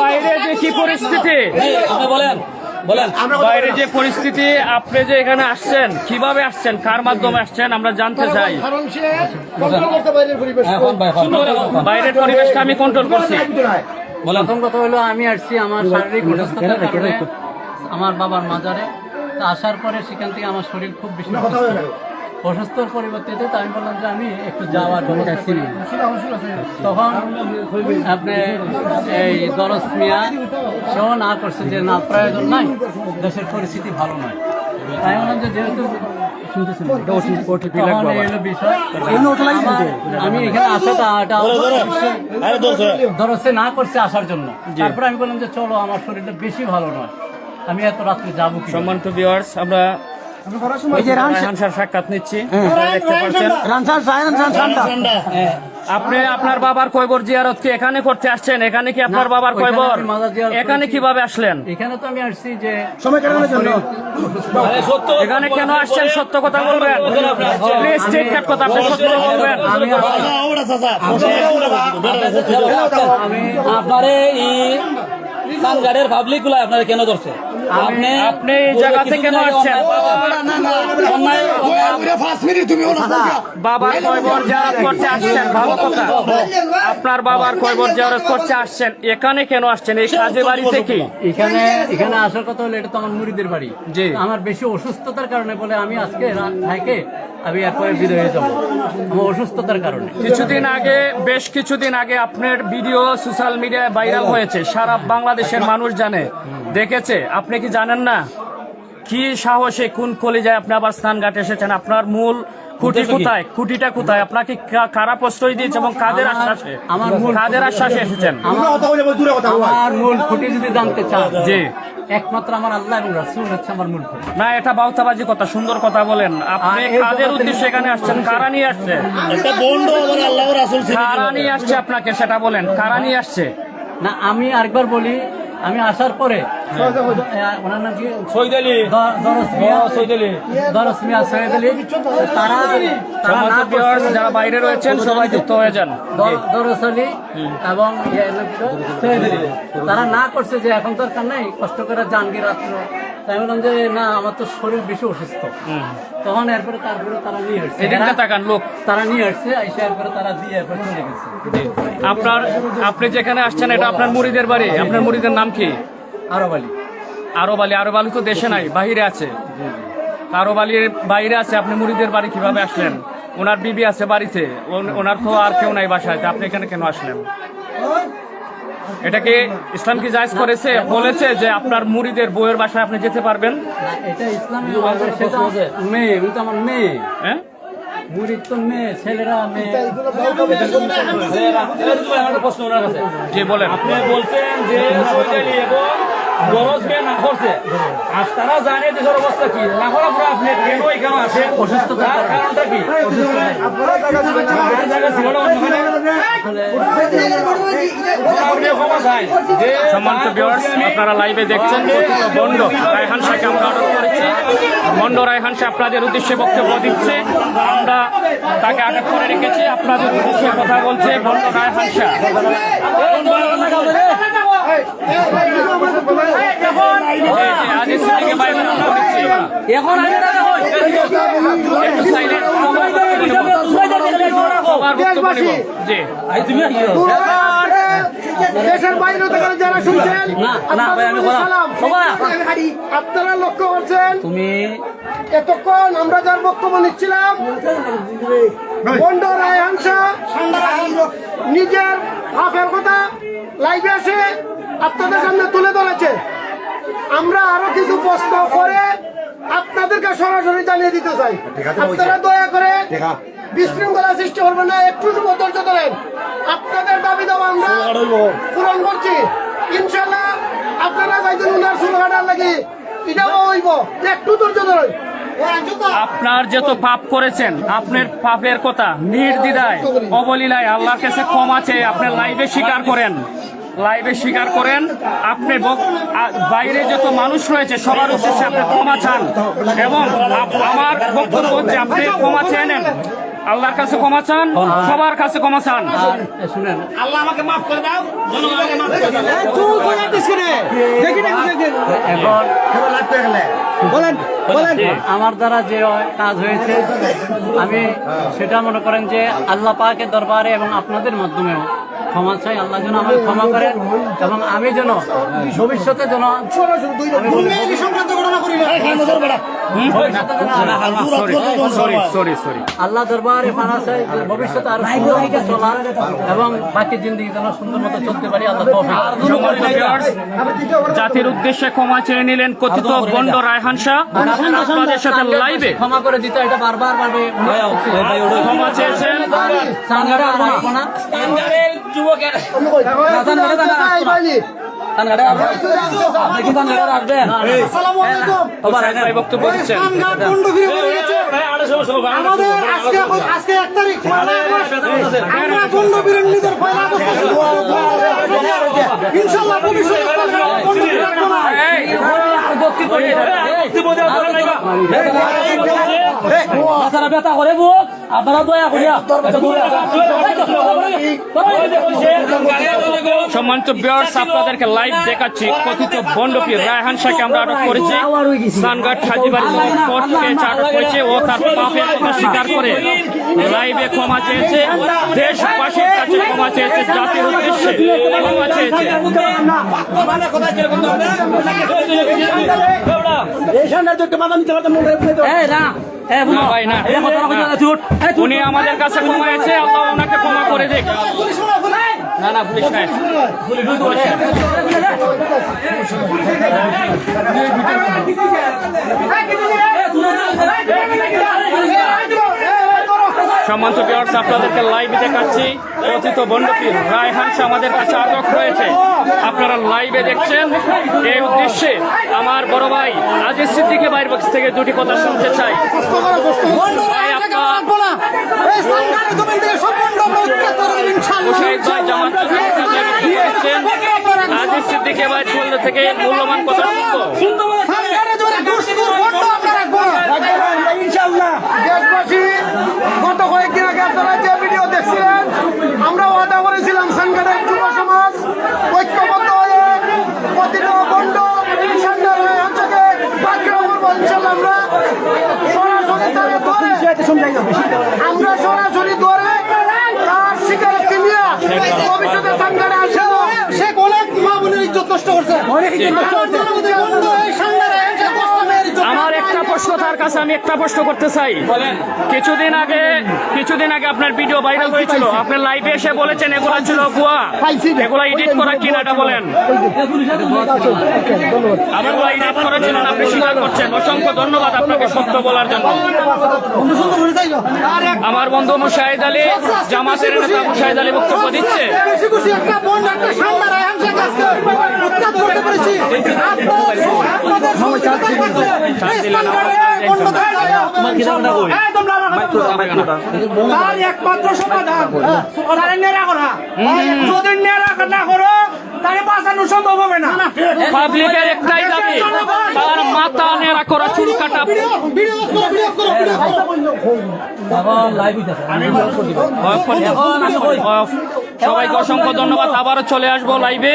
বাইরে যে কি পরিস্থিতি, বলেন বলেন। বাইরে যে পরিস্থিতি, আপনি যে এখানে আসছেন কিভাবে আসছেন, কার মাধ্যমে আসছেন আমরা জানতে চাই। বাইরের পরিবেশটা আমি কন্ট্রোল করছি। প্রথম কথা হলো আমি আসছি আমার শারীরিক অসুস্থতার কারণে আমার বাবার মাজারে। তা আসার পরে সেখান থেকে আমার শরীর খুব বেশি অসুস্থর পরিবর্তিতে তো আমি বললাম যে আমি একটু যাওয়ার ব্যবস্থা করি। তখন আপনি এই দরস মিয়া সেও না করছে যে না প্রয়োজন নাই, দেশের পরিস্থিতি ভালো নয়। তাই বললাম যে যেহেতু আমি এখানে আসাটা দরসে না করছে আসার জন্য। তারপরে আমি বললাম যে চলো, আমার শরীরটা বেশি ভালো নয়, আমি এত রাত্রে যাবো। সম্মানিত ভিউয়ার্স, আমরা রায়হান শাহর সাক্ষাৎ নিচ্ছি। দেখতে পাচ্ছেন আপনি আপনার বাবার কয়বর জিয়ারত কি এখানে করতে আসছেন? এখানে কি আপনার বাবার কয়বর? এখানে কিভাবে আসলেন? এখানে তো আমি আসছি যে এখানে কেন আসছেন সত্য কথা বলবেন। প্লিজ স্ট্রেট কাট কথা, আপনি সত্য বলবেন। আমি আপনারে সানগাড়ের পাবলিক গুলো আপনারা কেন ধরছে? আপনি এই জায়গাতে কেন আসছেন? বাবার কয়বর জিয়ারত করতে আসছেন, ভালো কথা। আপনার বাবার কয়বর জিয়ারত করতে আসছেন, এখানে কেন আসছেন? এই কাজে বাড়িতে কি এখানে আসার কথা হলো, এটা তো আমার মুরিদের বাড়ি। জি, আমার বেশি অসুস্থতার কারণে বলে আমি আজকে রাত থেকে আমি এরপরে বিদায় হয়ে যাবো আমার অসুস্থতার কারণে। বেশ কিছুদিন আগে আপনার ভিডিও সোশ্যাল মিডিয়ায় ভাইরাল হয়েছে, সারা বাংলাদেশের মানুষ জানে, দেখেছে। আপনি কি জানেন না কি সাহসে কোন কলিজায় আপনি আবার স্নানঘাটে এসেছেন? আপনার মূল খুঁটি কোথায়? খুঁটিটা কোথায়? আপনাকে কারা প্রশ্রয় দিয়েছে এবং কাদের আশ্বাসে এসেছেন? আমার মূল খুঁটি যদি জানতে চান, জি, একমাত্র আমার আল্লাহ এবং রাসূল হচ্ছে আমার মূল খুঁটি। না, এটা বাউতাবাজি কথা, সুন্দর কথা বলেন। আপনি কাদের উদ্দেশ্যে এখানে আসছেন? কারা নিয়ে আসছে? কারা নিয়ে আসছে আপনাকে সেটা বলেন। কারা নিয়ে আসছে? না, আমি আরেকবার বলি, আমি আসার পরে ওনার নাম কি দরস মিয়া সৈয়দ আলী, যারা বাইরে রয়েছেন সবাই যুক্ত হয়ে যান। দরস আলী এবং সৈয়দ আলী, তারা না করছে যে এখন দরকার নেই, কষ্ট করে জানগি রাত্র। তাই বললাম যে না, আমার তো শরীর বেশি অসুস্থ। তখন তারপরে তারা নিয়ে আসছে, তারা নিয়ে আসছে, এসে এরপরে তারা দিয়ে এরপরে চলে গেছে। আপনি যেখানে আসছেন এটা আপনার মুরিদের বাড়ি। আপনার মুরিদের নাম কি? আরব আলী। আরব আলী তো দেশে নাই, বাহিরে আছে। আরব আলীর বাইরে আছে, আপনি মুরিদের বাড়ি কিভাবে আসলেন? ওনার বিবি আছে বাড়িতে, ওনার তো আর কেউ নাই বাসায়, আপনি এখানে কেন আসলেন? এটাকে ইসলাম কি জায়েজ করেছে? বলেছে যে আপনার মুরিদের বউয়ের বাসায় আপনি যেতে পারবেন? এটা ইসলামের মেয়ে, আমি তো আমার মেয়ে। হ্যাঁ, মুরিদ তো মেয়ে, ছেলেরা মেয়ে। প্রশ্ন ওনার কাছে। জি বলেন। আপনি বলছেন যে দরজ মিয়া না করছে, আজ তারা জানে দেশের অবস্থা কি, না করার পরে আপনি কেন এখানে আসেন? অসুস্থতার কারণটা কি? সম্মানিত ভিউয়ার্স, আপনারা লাইভে দেখছেন বন্ড রায়হান শাহকে আমরা আটক করেছি। বন্ড রায়হান শাহ আপনাদের উদ্দেশ্যে বক্তব্য দিচ্ছে, আমরা তাকে আটক করে রেখেছি। আপনাদের উদ্দেশ্যে কথা বলছে বন্ড রায়হান শাহ। দেশের বাইরে থেকে যারা শুনছেন, আপনারা লক্ষ্য করছেন এতক্ষণ আমরা যার বক্তব্য নিচ্ছিলাম, বন্ড রায়হান শাহ নিজের ভাবের কথা লাইভে এসে আপনাদের সামনে তুলে ধরেছে। আমরা আরো কিছু প্রশ্ন করে আপনাদেরকে সরাসরি জানিয়ে দিতে চাই। আপনারা দয়া করে বিশৃঙ্খলা সৃষ্টি করবেন না, একটু ধৈর্য ধরেন। আপনাদের দাবি দাবা আমরা পূরণ করছি ইনশাল্লাহ। আপনারা যাইতেন উনার চুল কাটার লাগে, এটাও হইব, একটু ধৈর্য ধরেন। আপনার যত পাপ করেছেন, আপনার পাপের কথা নির্দ্বিধায় অবলীলায় আল্লাহর কাছে ক্ষমা চেয়ে আপনার লাইভে স্বীকার করেন। আপনি বাইরে যত মানুষ রয়েছে সবার উদ্দেশ্যে আপনি ক্ষমা চান এবং আমার বক্তব্য হচ্ছে আপনি ক্ষমা চেয়ে নেন। আল্লাহর কাছে ক্ষমা চান, সবার কাছে ক্ষমা চান। আর শুনেন, আল্লাহ আমাকে মাফ করে দাও, জনগণকে মাফ করে দাও। এখন আমার দ্বারা যে কাজ হয়েছে আমি সেটা মনে করেন যে আল্লাহ পাকের দরবারে এবং আপনাদের মাধ্যমেও ক্ষমা চাই। আল্লাহ যেন আমাকে ক্ষমা করেন এবং আমি যেন ভবিষ্যতে যেন আল্লাহ দরবারে মানা চাই যে ভবিষ্যতে আরো সুন্দর মতো চলার এবং বাকি জিন্দগি যেন সুন্দর মতো চলতে পারি। আল্লাহ সম্মানিত ভিউয়ার্স, জাতির উদ্দেশ্যে ক্ষমা চেয়ে নিলেন কথিত গন্ড রায়হান শাহ আপনাদের সাথে লাইভে ক্ষমা করে দিতে এটা বারবার ক্ষমা চেয়েছেন। যুবকের ভাই বক্তব্য দিচ্ছেন। আমাদের আজকে 1 তারিখ আমরা বন্ধ বিরোধীদের ইনশাআল্লাহ ভবিষ্যতে ব্যথা করে বুক আপনারা দয়া করিয়া সম্মানিত ভিউয়ার্স, আপনাদেরকে লাইভ দেখাচ্ছি কথিত বন্ডপীর রায়হান শাহকে আমরা আটক করেছি। সানঘাট হাজীবাড়ি কোর্টকে আটক করেছে ও তার পাপের কথা স্বীকার করে লাইভে ক্ষমা চেয়েছে, দেশবাসীর কাছে ক্ষমা চেয়েছে, জাতির উদ্দেশ্যে ক্ষমা চেয়েছে। না ভাই না, উনি আমাদের কাছে ক্ষমা হয়েছে, আল্লাহ ওনাকে ক্ষমা করে দেখ। না না, পুলিশ নাই। সম্মানিত ভিউয়ার্স, আপনাদেরকে লাইভে দেখাচ্ছি কথিত বন্ডপীর রায়হান শাহ আমাদের কাছে আটক হয়েছে। আপনারা লাইভে দেখছেন। এই উদ্দেশ্যে আমার বড় ভাই আজিজ সিদ্দিকী ভাইয়ের কাছ থেকে দুটি কথা শুনতে চাই। ভাই, আজিজ সিদ্দিকী ভাই চলতে থেকে মূল্যবান কথা শুনবো। দেশবাসী, গত কয়েকদিন আগে আপনারা যে ভিডিও দেখছিলেন, আমরা ওয়াদা করেছিলাম সাংগঠনিক যুব সমাজ ঐক্যবদ্ধ হয়ে প্রতিটা বন্ড অঞ্চলে বাক্য করবো। ইনশাল্লাহ আমরা সরাসরি ধরে তার স্বীকারোক্তি নিয়ে ভবিষ্যতে সাংগঠনে আসবো। সে অনেক মা বোনের ইজ্জত নষ্ট করছে। আমার একটা প্রশ্ন, তার কাছে আমি একটা প্রশ্ন করতে চাই। কিছুদিন আগে আপনার ভিডিও ভাইরাল হয়েছিল, আপনার লাইভে এসে বলেছেন এগুলা ছিল ভুয়া, এগুলা এডিট করা কিনা এটা বলেন। এগুলা এডিট করেছিলেন, আপনি স্বীকার করছেন। অসংখ্য ধন্যবাদ আপনাকে সত্য বলার জন্য। আমার বন্ধু মুশাহিদ আলী, জামাতের নেতা মুশাহিদ আলী বক্তব্য দিচ্ছে। একমাত্র সমাধান যদি না করো তাহলে বাঁচানো সম্ভব হবে না। পাবলিকের একটাই দাবি, তার মাথা নেড়া করা, চুল কাটা। সবাইকে অসংখ্য ধন্যবাদ। আবারও চলে আসবো লাইভে।